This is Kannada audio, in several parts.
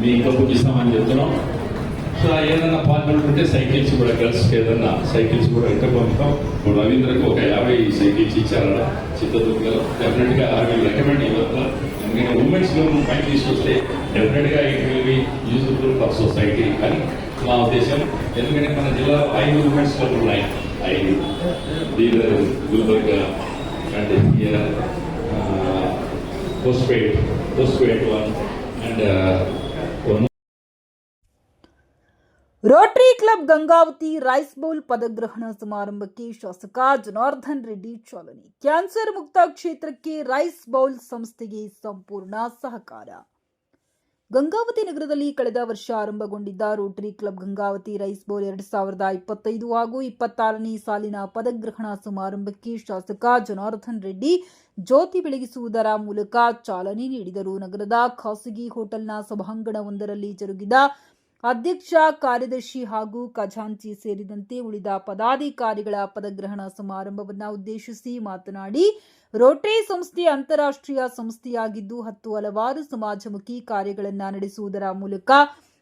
మీకు ఇస్తామని చెప్తున్నాం. సో ఏదన్నా పార్లమెంట్ ఉంటే సైకిల్స్ కూడా గర్ల్స్కి ఏదన్నా సైకిల్స్ కూడా ఇంత పంపుతాం. ఇప్పుడు రవీంద్రకు ఒక 50 సైకిల్స్ ఇచ్చారట చిత్తూరులో. డెఫినెట్గా వీళ్ళు రికమెండ్ ఇవ్వదు. ఎందుకంటే ఉమెన్స్లో పైకి తీసుకొస్తే డెఫినెట్గా it will be useful for society అని మా ఉద్దేశం. ఎందుకంటే మన జిల్లాలో 5 ఉమెన్స్ క్లబ్లు ఉన్నాయి. 5 Bidar, Gulbarga and Postpaid one and one. Rotary Club Gangavathi Rice Bowl ಪದಗ್ರಹಣ ಸಮಾರಂಭಕ್ಕೆ ಶಾಸಕ ಜನಾರ್ದನ್ ರೆಡ್ಡಿ ಚಾಲನೆ. ಕ್ಯಾನ್ಸರ್ ಮುಕ್ತ ಕ್ಷೇತ್ರಕ್ಕೆ ರೈಸ್ ಬೌಲ್ ಸಂಸ್ಥೆಗೆ ಸಂಪೂರ್ಣ ಸಹಕಾರ. ಗಂಗಾವತಿ ನಗರದಲ್ಲಿ ಕಳೆದ ವರ್ಷ ಆರಂಭಗೊಂಡಿದ್ದ Rotary Club Gangavathi Rice Bowl 2025 ಹಾಗೂ 26ನೇ ಸಾಲಿನ ಪದಗ್ರಹಣ ಸಮಾರಂಭಕ್ಕೆ ಶಾಸಕ ಜನಾರ್ದನ್ ರೆಡ್ಡಿ ಜ್ಯೋತಿ ಬೆಳಗಿಸುವುದರ ಮೂಲಕ ಚಾಲನೆ ನೀಡಿದರು. ನಗರದ ಖಾಸಗಿ ಹೋಟೆಲ್ನ ಸಭಾಂಗಣವೊಂದರಲ್ಲಿ ಜರುಗಿದ ಅಧ್ಯಕ್ಷ, ಕಾರ್ಯದರ್ಶಿ ಹಾಗೂ ಖಜಾಂಚಿ ಸೇರಿದಂತೆ ಉಳಿದ ಪದಾಧಿಕಾರಿಗಳ ಪದಗ್ರಹಣ ಸಮಾರಂಭವನ್ನು ಉದ್ದೇಶಿಸಿ ಮಾತನಾಡಿ, ರೋಟರಿ ಸಂಸ್ಥೆ ಅಂತಾರಾಷ್ಟ್ರೀಯ ಸಂಸ್ಥೆಯಾಗಿದ್ದು 10 ಹಲವಾರು ಸಮಾಜಮುಖಿ ಕಾರ್ಯಗಳನ್ನು ನಡೆಸುವುದರ ಮೂಲಕ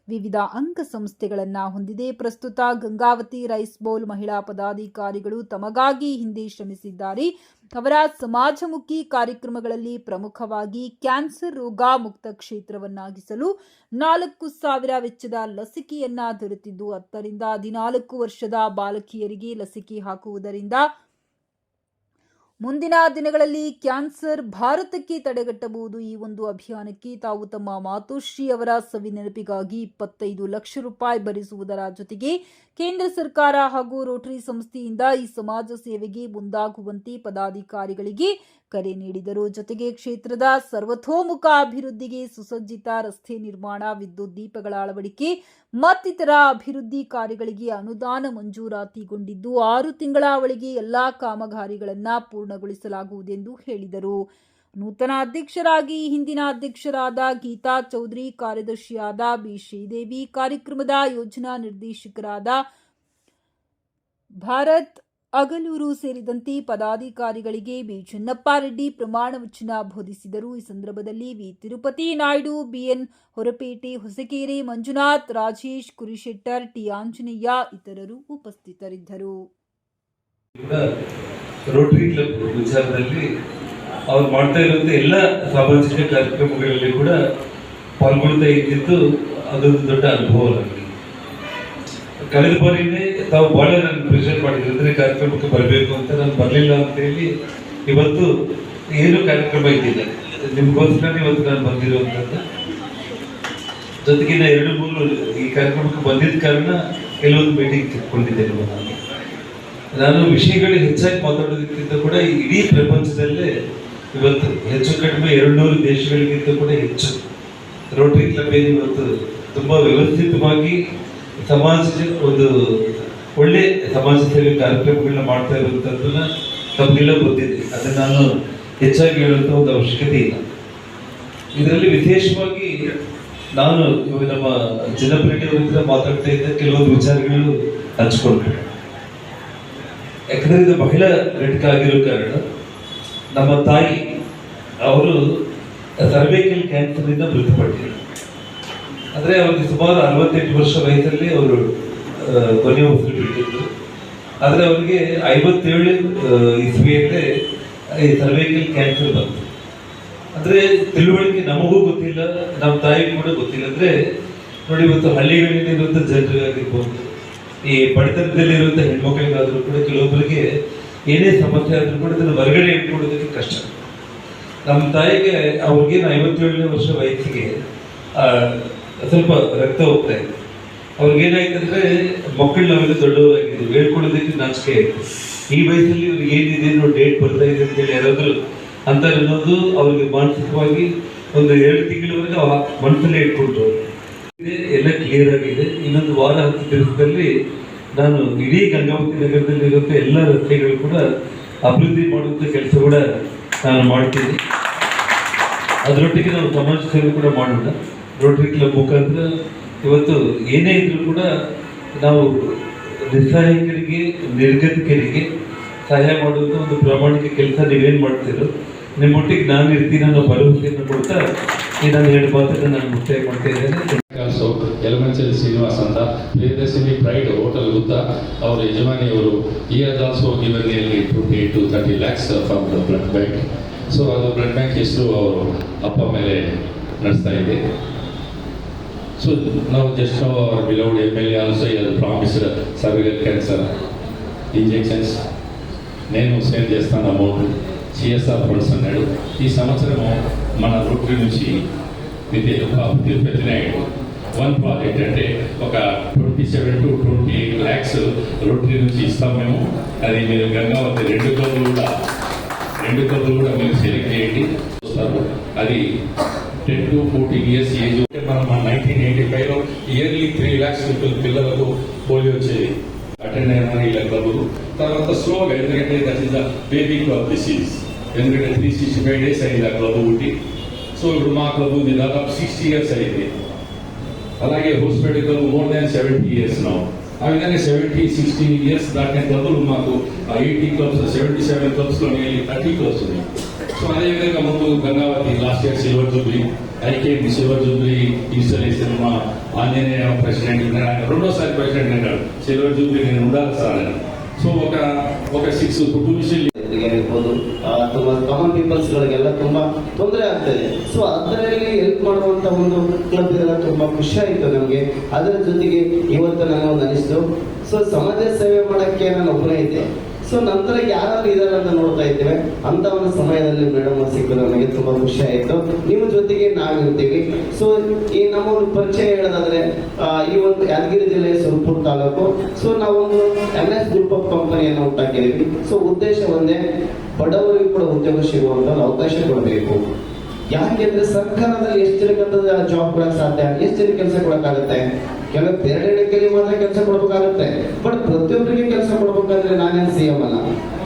ವಿವಿಧ ಅಂಗ ಸಂಸ್ಥೆಗಳನ್ನು ಹೊಂದಿದೆ. ಪ್ರಸ್ತುತ ಗಂಗಾವತಿ ರೈಸ್ ಬೌಲ್ ಮಹಿಳಾ ಪದಾಧಿಕಾರಿಗಳು ತಮಗಾಗಿ ಹಿಂದೆ ಶ್ರಮಿಸಿದ್ದಾರೆ. ಅವರ ಸಮಾಜಮುಖಿ ಕಾರ್ಯಕ್ರಮಗಳಲ್ಲಿ ಪ್ರಮುಖವಾಗಿ ಕ್ಯಾನ್ಸರ್ ರೋಗ ಮುಕ್ತ ಕ್ಷೇತ್ರವನ್ನಾಗಿಸಲು 4,000 ವೆಚ್ಚದ ಲಸಿಕೆಯನ್ನ ದೊರೆತಿದ್ದು 10 ರಿಂದ 14 ವರ್ಷದ ಬಾಲಕಿಯರಿಗೆ ಲಸಿಕೆ ಹಾಕುವುದರಿಂದ ಮುಂದಿನ ದಿನಗಳಲ್ಲಿ ಕ್ಯಾನ್ಸರ್ ಭಾರತಕ್ಕೆ ತಡೆಗಟ್ಟಬಹುದು. ಈ ಒಂದು ಅಭಿಯಾನಕ್ಕೆ ತಾವು ತಮ್ಮ ಮಾತೋಶ್ರೀ ಅವರ ಸವಿ ನೆನಪಿಗಾಗಿ 25 ಲಕ್ಷ ರೂಪಾಯಿ ಭರಿಸುವುದರ ಜೊತೆಗೆ ಕೇಂದ್ರ ಸರ್ಕಾರ ಹಾಗೂ ರೋಟರಿ ಸಂಸ್ಥೆಯಿಂದ ಈ ಸಮಾಜ ಸೇವೆಗೆ ಮುಂದಾಗುವಂತೆ ಪದಾಧಿಕಾರಿಗಳಿಗೆ ಕರೆ ನೀಡಿದರು. ಜೊತೆಗೆ ಕ್ಷೇತ್ರದ ಸರ್ವತೋಮುಖ ಅಭಿವೃದ್ಧಿಗೆ ಸುಸಜ್ಜಿತ ರಸ್ತೆ ನಿರ್ಮಾಣ, ವಿದ್ಯುತ್ ದೀಪಗಳ ಅಳವಡಿಕೆ ಮತ್ತಿತರ ಅಭಿವೃದ್ಧಿ ಕಾರ್ಯಗಳಿಗೆ ಅನುದಾನ ಮಂಜೂರಾತಿಗೊಂಡಿದ್ದು 6 ತಿಂಗಳ ಒಳಗೆ ಎಲ್ಲಾ ಕಾಮಗಾರಿಗಳನ್ನು ಪೂರ್ಣಗೊಳಿಸಲಾಗುವುದೆಂದು ಹೇಳಿದರು. ನೂತನ ಅಧ್ಯಕ್ಷರಾಗಿ ಹಿಂದಿನ ಅಧ್ಯಕ್ಷರಾದ ಗೀತಾ ಚೌಧರಿ, ಕಾರ್ಯದರ್ಶಿಯಾದ ಬಿ ಶ್ರೀದೇವಿ, ಕಾರ್ಯಕ್ರಮದ ಯೋಜನಾ ನಿರ್ದೇಶಕರಾದ ಭಾರತ್ ಅಗಲೂರು ಸೇರಿದಂತೆ ಪದಾಧಿಕಾರಿಗಳಿಗೆ ಬಿ ಚೆನ್ನಪ್ಪ ರೆಡ್ಡಿ ಪ್ರಮಾಣ ವಚನ ಬೋಧಿಸಿದರು. ಈ ಸಂದರ್ಭದಲ್ಲಿ V Tirupati Naidu, B N ಹೊರಪೇಟೆ, Hosakere Manjunath, Rajesh ಕುರಿಶೆಟ್ಟರ್, T Anjaneya ಇತರರು ಉಪಸ್ಥಿತರಿದ್ದರು. ರೋಟರಿ ಕ್ಲಬ್ ವಿಚಾರದಲ್ಲಿ ಅವ್ರು ಮಾಡ್ತಾ ಇರುವಂಥ ಎಲ್ಲ ಸಾಮಾಜಿಕ ಕಾರ್ಯಕ್ರಮಗಳಲ್ಲಿ ಕೂಡ ಪಾಲ್ಗೊಳ್ತಾ ಇದ್ದಿದ್ದು ಅದೊಂದು ದೊಡ್ಡ ಅನುಭವ ನನಗೆ. ಕಳೆದ ಬಾರಿನೇ ತಾವು ಬಹಳ ನಾನು ಪ್ರೆಷರ್ ಮಾಡಿದ್ರೆ ಕಾರ್ಯಕ್ರಮಕ್ಕೆ ಬರಬೇಕು ಅಂತ, ನಾನು ಬರಲಿಲ್ಲ ಅಂತ ಹೇಳಿ ಇವತ್ತು ಏನು ಕಾರ್ಯಕ್ರಮ ಇದ್ದಿಲ್ಲ, ನಿಮ್ಗೋಸ್ಕರ ಇವತ್ತು ನಾನು ಬಂದಿರುವಂಥದ್ದು. ಜೊತೆಗೆ 2-3 ಈ ಕಾರ್ಯಕ್ರಮಕ್ಕೆ ಬಂದಿದ್ದ ಕಾರಣ ಕೆಲವೊಂದು ಮೀಟಿಂಗ್ ತಿಳ್ಕೊಂಡಿದ್ದೇನೆ. ನಾನು ವಿಷಯಗಳು ಹೆಚ್ಚಾಗಿ ಮಾತಾಡೋದಕ್ಕಿಂತ ಕೂಡ ಇಡೀ ಪ್ರಪಂಚದಲ್ಲೇ ಇವತ್ತು ಹೆಚ್ಚು ಕಡಿಮೆ 200 ದೇಶಗಳಿಗಿಂತ ಕೂಡ ಹೆಚ್ಚು ರೋಟರಿ ಕ್ಲಬ್ ಇವತ್ತು ತುಂಬ ವ್ಯವಸ್ಥಿತವಾಗಿ ಸಮಾಜದ ಒಂದು ಒಳ್ಳೆ ಸಮಾಜ ಸೇವೆ ಕಾರ್ಯಕ್ರಮಗಳನ್ನ ಮಾಡ್ತಾ ಇರುವಂಥದ್ದನ್ನ ತಮಗೆಲ್ಲ ಗೊತ್ತಿದೆ. ಅದನ್ನು ನಾನು ಹೆಚ್ಚಾಗಿ ಹೇಳುವಂಥ ಒಂದು ಅವಶ್ಯಕತೆ ಇಲ್ಲ. ಇದರಲ್ಲಿ ವಿಶೇಷವಾಗಿ ನಾನು ನಮ್ಮ ಜನಪ್ರಿಯತೆಯವರಿಂದ ಮಾತಾಡ್ತಾ ಇದ್ದ ಕೆಲವೊಂದು ವಿಚಾರಗಳು ಹಂಚ್ಕೊಂಡ್ರೆ, ಯಾಕಂದರೆ ಇದು ಬಹಳ ಘಟಕ ಆಗಿರೋ ಕಾರಣ ನಮ್ಮ ತಾಯಿ ಅವರು ಸರ್ವೈಕಲ್ ಕ್ಯಾನ್ಸರ್ನಿಂದ ಮೃತಪಟ್ಟಿದ್ರು. ಅಂದರೆ ಅವ್ರಿಗೆ ಸುಮಾರು 68 ವರ್ಷ ವಯಸ್ಸಲ್ಲಿ ಅವರು ಕೊನೆಯ ಉಸಿರು ಬಿಟ್ಟಿದ್ರು. ಆದರೆ ಅವರಿಗೆ 57 ಇಸ್ವಿಯಲ್ಲೇ ಈ ಸರ್ವೈಕಲ್ ಕ್ಯಾನ್ಸರ್ ಬಂತು. ಅಂದರೆ ತಿಳುವಳಿಕೆ ನಮಗೂ ಗೊತ್ತಿಲ್ಲ, ನಮ್ಮ ತಾಯಿಗೂ ಕೂಡ ಗೊತ್ತಿಲ್ಲ. ಅಂದರೆ ನೋಡಿ, ಇವತ್ತು ಹಳ್ಳಿಗಳಲ್ಲಿರುವಂಥ ಜನರಿಗಾಗಿರ್ಬೋದು, ಈ ಬಡತನದಲ್ಲಿರುವಂಥ ಹೆಣ್ಮಕ್ಳಿಗಾದರೂ ಕೂಡ ಕೆಲವೊಬ್ಬರಿಗೆ ಏನೇ ಸಮಸ್ಯೆ ಆದರೂ ಕೂಡ ಅದನ್ನು ಹೊರಗಡೆ ಇಟ್ಕೊಳ್ಳೋದಕ್ಕೆ ಕಷ್ಟ. ನಮ್ಮ ತಾಯಿಗೆ ಅವ್ರಿಗೇನು 57ನೇ ವರ್ಷ ವಯಸ್ಸಿಗೆ ಸ್ವಲ್ಪ ರಕ್ತ ಹೋಗ್ತಾ ಇದೆ. ಅವ್ರಿಗೇನಾಯ್ತಂದ್ರೆ ಮಕ್ಕಳು ನಾವೆಲ್ಲ ದೊಡ್ಡವರಾಗಿದ್ದು ಹೇಳ್ಕೊಳ್ಳೋದಕ್ಕೆ ನಾಚಿಕೆ ಆಯಿತು. ಈ ವಯಸ್ಸಲ್ಲಿ ಇವ್ರಿಗೆ ಏನಿದೆ ಡೇಟ್ ಬರ್ತಾ ಇದೆ ಅಂತೇಳಿ ಯಾರಾದರೂ ಅಂತಾರೆ ಅನ್ನೋದು ಅವ್ರಿಗೆ ಮಾನಸಿಕವಾಗಿ ಒಂದು 2 ತಿಂಗಳವರೆಗೆ ಮನಸ್ಸಲ್ಲೇ ಇಟ್ಕೊಂಡ್ರು. ಎಲ್ಲ ಕ್ಲಿಯರ್ ಆಗಿದೆ. ಇನ್ನೊಂದು ವಾರ 10 ದಿವಸದಲ್ಲಿ ನಾನು ಇಡೀ ಗಂಗಾವತಿ ನಗರದಲ್ಲಿರುವಂಥ ಎಲ್ಲ ರಸ್ತೆಗಳು ಕೂಡ ಅಭಿವೃದ್ಧಿ ಮಾಡುವಂಥ ಕೆಲಸ ಕೂಡ ನಾನು ಮಾಡ್ತೀನಿ. ಅದರೊಟ್ಟಿಗೆ ನಾವು ಸಮಾಜ ಸೇವೆ ಕೂಡ ಮಾಡೋಣ. ರೋಟರಿ ಕ್ಲಬ್ ಮುಖಾಂತರ ಇವತ್ತು ಏನೇ ಇದ್ರೂ ಕೂಡ ನಾವು ನಿಸ್ಸಹಾಯಕರಿಗೆ, ನಿರ್ಗತಿಕರಿಗೆ ಸಹಾಯ ಮಾಡುವಂಥ ಒಂದು ಪ್ರಾಮಾಣಿಕ ಕೆಲಸ ನೀವೇನು ಮಾಡ್ತೀರೋ, ನಿಮ್ಮೊಟ್ಟಿಗೆ ನಾನು ಇರ್ತೀನಿ ಅನ್ನೋ ಭರವಸೆಯನ್ನು ಕೊಡ್ತಾ ಈ ನಾನು 2 ಮಾತನ್ನು ನಾನು ಮುಕ್ತಾಯ ಮಾಡ್ತಾ ಇದ್ದೇನೆ. ಯಲಮಂಚಲಿ ಶ್ರೀನಿವಾಸ್ ಅಂತ ಪ್ರಿಯದರ್ಶಿನಿ ಪ್ರೈಡ್ ಹೋಟೆಲ್ ಗೊತ್ತಾ, ಅವರ ಯಜಮಾನಿಯವರು ಈ has also given nearly 28 to 30 lakhs from the blood bank. So ಅದು ಬ್ಲಡ್ ಬ್ಯಾಂಕ್ ಹೆಸರು ಅವರು ಅಪ್ಪ ಮೇಲೆ ನಡೆಸ್ತಾ ಇದೆ. ಸೊ ನಾವು just our beloved MLA also promised cervical cancer injections నేను సేవ్ చేస్తాను అమౌంట్ CSR ఫండ్స్ అన్నాడు. ఈ సంవత్సరము మన రోటరీ నుంచి తిరుపతి వన్ ప్రాజెక్ట్ అంటే ఒక 27 to 28 lakhs రోటరీ నుంచి ఇస్తాం మేము. అది మీరు గంగావతి రెండు కబులు కూడా మీరు సెలెక్ట్ చేయండి చూస్తారు. అది 10 to 14 years ఏజ్. మనం 1985లో ఇయర్లీ 3 lakhs పిల్లలకు పోలియో వచ్చేది. అటెండ్ అయినా ఇలా క్లబ్లు తర్వాత స్లోగా, ఎందుకంటే that is the baby club disease. ఎందుకంటే 365 days అయింది ఆ క్లబ్ పుట్టి. సో ఇప్పుడు మా క్లబ్ ఉంది దాదాపు 60 years అయింది. అలాగే Hospet club more than 70 years now. ఆ విధంగా 70-60 years దాటిన క్లబ్లు మాకు 80 clubs 77 clubs లో 30 clubs ఉన్నాయి. సో అదేవిధంగా ముందు Gangavathi last year silver jubilee, IKM silver jubilee installation మా ఆంజనేయ ప్రెసిడెంట్ రెండోసారి ప్రెసిడెంట్ అన్నాడు, సిల్వర్ జూబ్లీ నేను ఉండాలి సార్ అని. సో ఒక 6 ಕುಟುಂಬಶೀಲ ಇರ್ಬೋದು ಅಥವಾ ಕಾಮನ್ ಪೀಪಲ್ಸ್ ಗಳಿಗೆಲ್ಲ ತುಂಬಾ ತೊಂದರೆ ಆಗ್ತದೆ. ಸೊ ಅದರಲ್ಲಿ ಹೆಲ್ಪ್ ಮಾಡುವಂತ ಒಂದು ಕ್ಲಬ್ ಇದೆಲ್ಲ ತುಂಬಾ ಖುಷಿ ಆಯ್ತು ನಮ್ಗೆ. ಅದರ ಜೊತೆಗೆ ಇವತ್ತು ನನಗೊಂದು ಅನಿಸ್ತು, ಸೊ ಸಮಾಜ ಸೇವೆ ಮಾಡಕ್ಕೆ ನಾನು ಒಬ್ಬನೇ ಇದ್ದೆ. ಸೊ ನಂತರ ಯಾರು ಇದಾರೆ ಅಂತ ನೋಡ್ತಾ ಇದ್ದೇವೆ. ಅಂತ ಒಂದು ಸಮಯದಲ್ಲಿ ಮೇಡಮ್ ಸಿಕ್ಕಿದ್ರು, ನಮಗೆ ತುಂಬಾ ಖುಷಿ ಆಯ್ತು. ನಿಮ್ಮ ಜೊತೆಗೆ ನಾವಿರ್ತೀವಿ. ಸೊ ಈ ನಮ್ಮ ಒಂದು ಪರಿಚಯ ಹೇಳೋದಾದ್ರೆ ಈ ಒಂದು ಯಾದಗಿರಿ ಜಿಲ್ಲೆ ಸುರಪುರ ತಾಲೂಕು. ಸೊ ನಾವೊಂದು MS ಗ್ರೂಪ್ ಆಫ್ ಕಂಪನಿಯನ್ನು ಹುಟ್ಟಾಕಿದ್ದೀವಿ. ಸೊ ಉದ್ದೇಶ ಒಂದೇ, ಬಡವರಿಗೂ ಕೂಡ ಉದ್ಯೋಗ ಸಿಗುವಂತ ಅವಕಾಶ ಕೊಡಬೇಕು. ಯಾಕೆಂದ್ರೆ ಸರ್ಕಾರದಲ್ಲಿ ಎಷ್ಟು ಜನಕ್ಕೆ ಜಾಬ್ ಕೊಡಕ್ ಸಾಧ್ಯ, ಎಷ್ಟು ಜನ ಕೆಲಸ ಕೊಡಕ್ಕಾಗುತ್ತೆ? ಕೆಲವು ಬೇರೆಡೆಗೆ ಮಾತ್ರ ಕೆಲಸ ಕೊಡ್ಬೇಕಾಗುತ್ತೆ, ಬಟ್ ಪ್ರತಿಯೊಬ್ಬರಿಗೆ ಕೆಲಸ ಕೊಡ್ಬೇಕಂದ್ರೆ ನಾನೇನು CM ಅಲ್ಲ.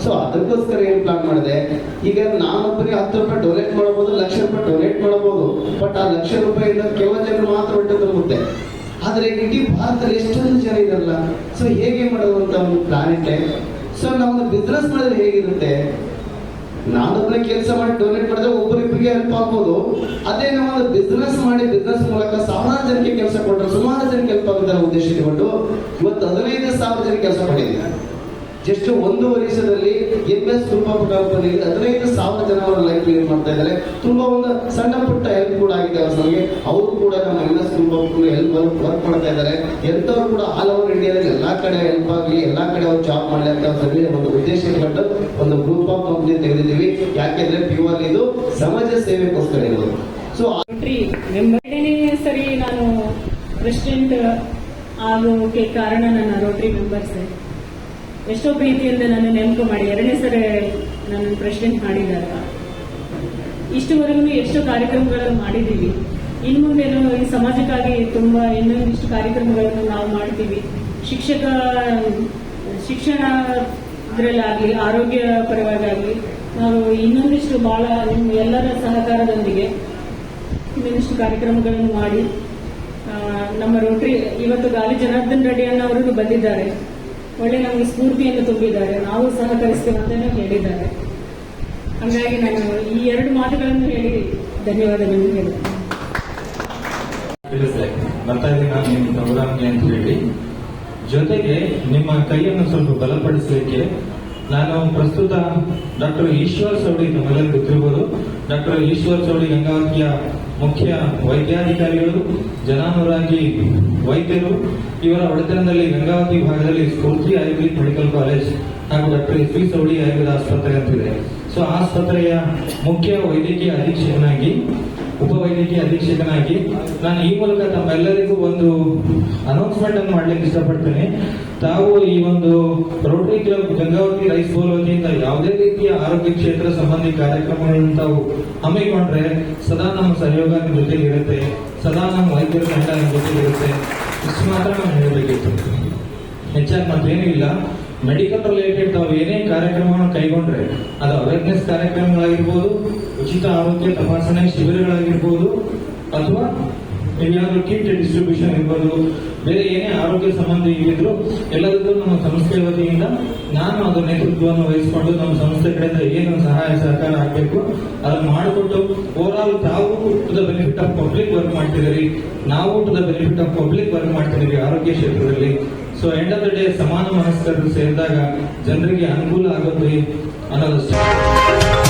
ಸೊ ಅದಕ್ಕೋಸ್ಕರ ಏನ್ ಪ್ಲಾನ್ ಮಾಡಿದೆ, ಈಗ ನಾನೊಬ್ಬರಿಗೆ 10 ರೂಪಾಯಿ ಡೊನೇಟ್ ಮಾಡಬಹುದು, 1 ಲಕ್ಷ ರೂಪಾಯಿ ಡೊನೇಟ್ ಮಾಡಬಹುದು. ಬಟ್ ಆ 1 ಲಕ್ಷ ರೂಪಾಯಿಂದ ಕೆಲವು ಜನರು ಮಾತ್ರ ಹೊಟ್ಟೆ ತುಂಬುತ್ತೆ. ಆದ್ರೆ ಇಡೀ ಭಾರತದಲ್ಲಿ ಎಷ್ಟೊಂದು ಜನ ಇರಲ್ಲ. ಸೊ ಹೇಗೆ ಮಾಡೋದು ಅಂತ ಒಂದು ಪ್ಲಾನ್ ಇಟ್ಟೆ. ಸೊ ನಾವು ಬಿಸ್ನೆಸ್ ಮಾಡಿದ್ರೆ ಹೇಗಿರುತ್ತೆ, ನಾನೊಬ್ಬನೇ ಕೆಲಸ ಮಾಡಿ ಡೊನೇಟ್ ಮಾಡಿದ್ರೆ ಒಬ್ಬರಿಬ್ಬರಿಗೆ ಹೆಲ್ಪ್ ಆಗ್ಬೋದು. ಅದೇ ನಾವು ಬಿಸ್ನೆಸ್ ಮಾಡಿ ಬಿಸ್ನೆಸ್ ಮೂಲಕ ಸಾವಿರಾರು ಜನಕ್ಕೆ ಕೆಲಸ ಕೊಟ್ಟರೆ ಸುಮಾರು ಜನಕ್ಕೆ ಹೆಲ್ಪ್ ಆಗುತ್ತೆ ಉದ್ದೇಶ ಇಟ್ಕೊಂಡು ಇವತ್ತು 15,000 ಜನಕ್ಕೆ ಕೆಲಸ ಮಾಡಿದ್ದೀನಿ. ಜಸ್ಟ್ 1 ವರ್ಷದಲ್ಲಿ MS ಗ್ರೂಪ್ ಆಫ್ ಕಂಪನಿ 15,000 ಜನ ಅವರ ಲೈಫ್ ಲೀಡ್ ಮಾಡ್ತಾ ಇದ್ದಾರೆ. ತುಂಬಾ ಒಂದು ಸಣ್ಣ ಪುಟ್ಟ ಹೆಲ್ಪ್ ಕೂಡ ಆಗಿದೆ ಅವರಿಗೆ. ಅವರು ಕೂಡ ನಮ್ಮ MS group of help work ಮಾಡ್ತಾ ಇದ್ದಾರೆ. ಎಂತವ್ರು ಕೂಡ ಆಲ್ ಓವರ್ ಇಂಡಿಯಾದಲ್ಲಿ ಎಲ್ಲಾ ಕಡೆ ಹೆಲ್ಪ್ ಆಗಲಿ, ಎಲ್ಲಾ ಕಡೆ ಅವ್ರು ಜಾಬ್ ಮಾಡಲಿ ಅಂತ ಒಂದು ಉದ್ದೇಶ ಇಟ್ಕೊಂಡು ಒಂದು ಗ್ರೂಪ್ ಆಫ್ ಕಂಪನಿ ತೆಗೆದಿದ್ದೀವಿ. ಯಾಕೆಂದ್ರೆ ಪ್ಯೂರ್ ಇದು ಸಮಾಜ ಸೇವೆಗೋಸ್ಕರ ಇರೋದು. ಸೊ ಎರಡನೇ ಸರಿ ನಾನು ಪ್ರೆಸಿಡೆಂಟ್ ಆಗೋಕೆ ಕಾರಣ ನನ್ನ ರೋಟರಿ ಮೆಂಬರ್ಸ್ ಎಷ್ಟೋ ಪ್ರೀತಿಯಿಂದ ನನ್ನ ನೇಮಕ ಮಾಡಿ 2ನೇ ಸರಿ ನನ್ನ ಪ್ರೆಸಿಡೆಂಟ್ ಮಾಡಿದ್ದಾರೆ. ಇಷ್ಟುವರೆಗೂ ಎಷ್ಟೋ ಕಾರ್ಯಕ್ರಮಗಳನ್ನು ಮಾಡಿದ್ದೀವಿ. ಇನ್ನು ಮುಂದೇನು ಈ ಸಮಾಜಕ್ಕಾಗಿ ತುಂಬಾ ಇನ್ನೊಂದಿಷ್ಟು ಕಾರ್ಯಕ್ರಮಗಳನ್ನು ನಾವು ಮಾಡ್ತೀವಿ. ಶಿಕ್ಷಣದ್ರಲ್ಲಾಗಲಿ, ಆರೋಗ್ಯ ಪರವಾಗಿ ನಾವು ಇನ್ನೊಂದಿಷ್ಟು ಬಹಳ ನಿಮ್ಮ ಎಲ್ಲರ ಸಹಕಾರದೊಂದಿಗೆ ಇನ್ನೊಂದಿಷ್ಟು ಕಾರ್ಯಕ್ರಮಗಳನ್ನು ಮಾಡಿ ನಮ್ಮ ರೋಟರಿ ಇವತ್ತು ಗಾಲಿ ಜನಾರ್ದನ್ ರೆಡ್ಡಿ ಅನ್ನೋರು ಬಂದಿದ್ದಾರೆ. ಒಳ್ಳೆ ನಮಗೆ ಸ್ಫೂರ್ತಿಯನ್ನು ತುಂಬಿದ್ದಾರೆ. ನಾವು ಸಹಕರಿಸ್ತೇವೆ ಅಂತಾನೆ ಹೇಳಿದ್ದಾರೆ. ಹಾಗಾಗಿ ನಾನು ಈ 2 ಮಾತುಗಳನ್ನು ಹೇಳಿ ಧನ್ಯವಾದಗಳನ್ನು ಹೇಳ್ತೇನೆ. ಬರ್ತಾ ಇದ್ದೀನಿ ನಾನು ನಿಮ್ಮ ಪ್ರೋಗ್ರಾಮ್ಗೆ ಅಂತ ಹೇಳಿ. ಜೊತೆಗೆ ನಿಮ್ಮ ಕೈಯನ್ನು ಸ್ವಲ್ಪ ಬಲಪಡಿಸಲಿಕ್ಕೆ ನಾನು ಪ್ರಸ್ತುತ ಡಾಕ್ಟರ್ ಈಶ್ವರ್ ಸವಡಿ, ತಮ್ಮೆಲ್ಲರಿಗೂ ಗೊತ್ತಿರಬಹುದು, ಡಾಕ್ಟರ್ ಈಶ್ವರ್ ಸವಡಿ ಗಂಗಾವತಿಯ ಮುಖ್ಯ ವೈದ್ಯಾಧಿಕಾರಿಗಳು, ಜನಾನುರಾಗಿ ವೈದ್ಯರು. ಇವರ ಒಡೆತನದಲ್ಲಿ ಗಂಗಾವತಿ ಭಾಗದಲ್ಲಿ ಸ್ಫೂರ್ತಿ ಆಯುರ್ವೇದಿಕ್ ಮೆಡಿಕಲ್ ಕಾಲೇಜ್ ಹಾಗೂ ಡಾಕ್ಟರ್ SV ಸವಡಿ ಆಯುರ್ವೇದ ಆಸ್ಪತ್ರೆ ಅಂತಿದೆ. ಸೊ ಆಸ್ಪತ್ರೆಯ ಮುಖ್ಯ ವೈದ್ಯಕೀಯ ಅಧೀಕ್ಷಕನಾಗಿ, ಉಪವೈದ್ಯಕೀಯ ಅಧೀಕ್ಷಕನಾಗಿ ನಾನು ಈ ಮೂಲಕ ತಮ್ಮೆಲ್ಲರಿಗೂ ಒಂದು ಅನೌನ್ಸ್ಮೆಂಟ್ ಅನ್ನು ಮಾಡ್ಲಿಕ್ಕೆ ಇಷ್ಟಪಡ್ತೇನೆ. ತಾವು ಈ ಒಂದು Rotary Club Gangavathi Rice Bowl ವತಿಯಿಂದ ಯಾವುದೇ ರೀತಿಯ ಆರೋಗ್ಯ ಕ್ಷೇತ್ರ ಸಂಬಂಧಿ ಕಾರ್ಯಕ್ರಮಗಳನ್ನು ತಾವು ಹಮ್ಮಿಕೊಂಡ್ರೆ ಸದಾ ನಮ್ಮ ಸಹಯೋಗ ನಿಮ್ಮ ಜೊತೆಗಿರುತ್ತೆ, ಸದಾ ನಮ್ಮ ವೈದ್ಯರ ತಂಡ ನಿಮ್ಮ ಜೊತೆಗಿರುತ್ತೆ. ಇಷ್ಟು ಮಾತ್ರ ನಾನು ಹೇಳಬೇಕಿತ್ತು. ಹೆಚ್ಚಾಗಿ ಮತ್ತೇನೂ ಇಲ್ಲ. ಮೆಡಿಕಲ್ ರಿಲೇಟೆಡ್ ತಾವು ಏನೇ ಕಾರ್ಯಕ್ರಮವನ್ನು ಕೈಗೊಂಡ್ರೆ ಅದು ಅವೇರ್ನೆಸ್ ಕಾರ್ಯಕ್ರಮಗಳಾಗಿರ್ಬೋದು, ಉಚಿತ ಆರೋಗ್ಯ ತಪಾಸಣೆ ಶಿಬಿರಗಳಾಗಿರ್ಬೋದು, ಅಥವಾ ಇನ್ಯಾವುದೋ ಕಿಟ್ ಡಿಸ್ಟ್ರಿಬ್ಯೂಷನ್ ಇರ್ಬೋದು, ಬೇರೆ ಏನೇ ಆರೋಗ್ಯ ಸಂಬಂಧಿ ಇದ್ರು ಎಲ್ಲದಕ್ಕೂ ನಮ್ಮ ಸಂಸ್ಥೆ ವತಿಯಿಂದ ನಾನು ಅದರ ನೇತೃತ್ವವನ್ನು ವಹಿಸಿಕೊಂಡು ನಮ್ಮ ಸಂಸ್ಥೆ ಕಡೆಯಿಂದ ಏನು ಸಹಾಯ ಸಹಕಾರ ಆಗಬೇಕು ಅದನ್ನು ಮಾಡಿಕೊಟ್ಟು ಓವರ್ ಆಲ್ ತಾವು to the benefit of public work ಮಾಡ್ತಿದ್ದೀರಿ, ನಾವು to the benefit of public work ಮಾಡ್ತಿದ್ದೀವಿ ಆರೋಗ್ಯ ಕ್ಷೇತ್ರದಲ್ಲಿ. So end of the day ಸಮಾನ ಮನಸ್ಕರು ಸೇರಿದಾಗ ಜನರಿಗೆ ಅನುಕೂಲ ಆಗುತ್ತೆ ಅನ್ನೋದಷ್ಟೇ.